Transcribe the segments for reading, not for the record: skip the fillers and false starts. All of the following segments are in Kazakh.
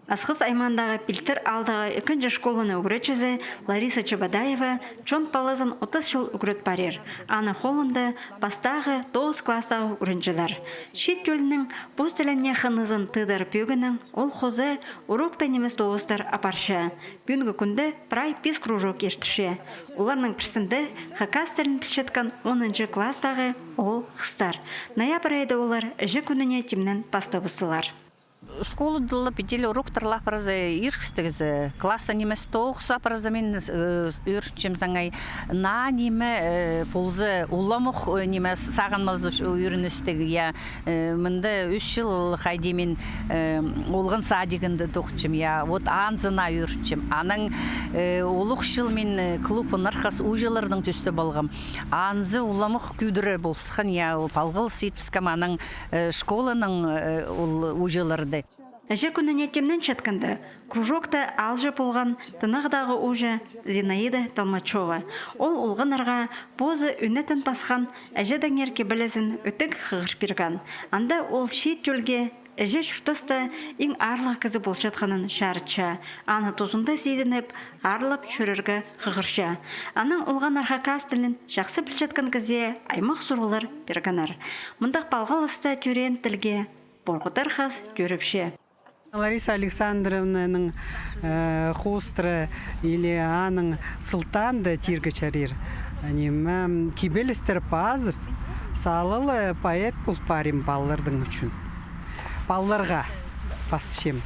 Асхыз аймандағы пилтер алдағы екінші школаны үгретчізі Лариса Чебадаева чон палазын 30 жыл үгрет барер. Аны холында бастағы 9 классағы үгренчілер. Шет жөлінің постеленне хынызын тыдар пөгінің ол хозы урокта немес тоғыстар апаршы. Бүгінгі күнді прай 5 кружок ештіші. Оларның пірсінді хакастерін пілшеткен 10 класстағы ол қыстар. Ноябрь айда олар жі күніне темнен пастабысылар. Школу дылы петелі уроктарлах паразы ирхстігізі. Класса немес тоғыса паразы мен үрчем заңай на неме ползы уламық немес сағанмалзы үйріністігі. Я мінді 3 жыл қайды мен олғын садигінді тоқчым. Я вот анзына үрчем. Аның олық жыл мен клубын арқас ұжылардың түсті болғым. Анзы уламық күйдірі болсықын. Я палғыл сейтіпскам аның школаның ұжыларды. Әже күніне темнен шеткінді, кружокта алжы болған тынағдағы ұжы Зинаида Талмачова. Ол ұлғынарға позы үнетін басқан әже дәңерке білізін өтік қығыр берген. Анда ол шет жөлге әже шүртісті ең арлық кізі болшатқанын шарытша. Аны тозында сейдініп, арлып шүріргі қығырша. Аның ұлған арқа кастылын жақсы білшатқан кізе аймақ сұрғылар бергенар. Мұндақ балғалысты түрен тілге борғыдар қаз көріпше. Лариса Александровнаның хостры или аның сылтанды тиргі чарир. Кибелістер пазып, салылы поэт бұл парим баллардың үшін. Балларға пасшем.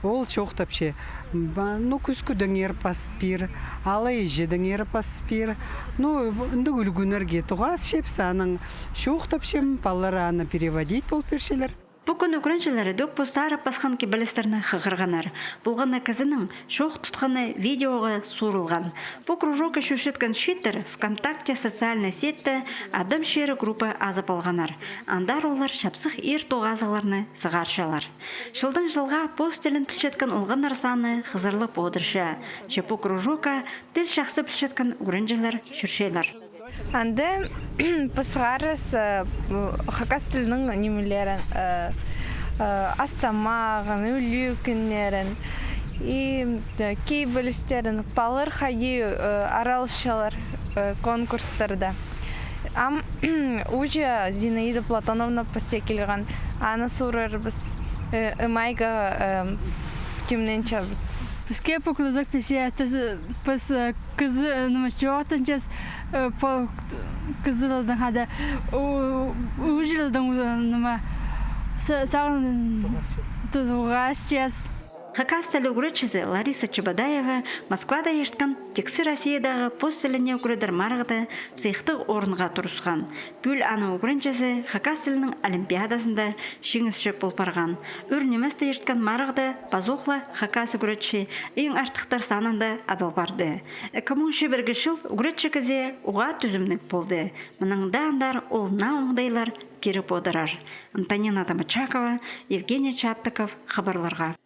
Ол чоқтапше, күзгі дөңер паспир, алы ежі дөңер паспир. Үнді үлгінерге тұғас шепс, аның чоқтапшем баллары аны переводить бол першелер. Бүкін үкіріншілері дөк бұстары басқан кебелестеріні қығырғанар. Бұлғаны кізінің шоқ тұтқаны видеоға сурылған. Бұл кружока шүршеткен шеттер ВКонтакте социальный сетті адам шері группы азып алғанар. Андар олар шапсық ер тоғазыларыны сығаршалар. Жылдың жылға постелін пілшеткен ұлғанар саны қызырлып одырша. Чепу кружока тіл шақсы пілшеткен үкіріншілер шүршелер. Анды пысғарыс хакас тілінің немелерін, астамағын, үлі күннерін, кей бөлістерін, балыр қайы аралышалар конкурстарда. Ам уже Зинаида Платоновна пасе келген, аны сұрарбыз, ұмайға кемнен чабыз. Бізге покладок песе, пыс кызы намашчуақтын час кызылдың хада ұжылдың сағын тұғас час. Хакастелі үгретчізі Лариса Чебадаева Москвада ешткен тексі Россиядағы постеліне үгредер марғыда сыйқтық орынға тұрысқан. Бүл аны үгретчізі Хакастелінің олимпиадасында шеңізші болпарған. Үрнеместі ешткен марғыда базоқла Хакас үгретші ең артықтар санында адал барды. 2001 жыл үгретші кізе уға түзімнік болды. Мұныңда андар олна оңдайлар керіп одырар. Антонина Тамачакова, Евгений Чаптыков хабарларға.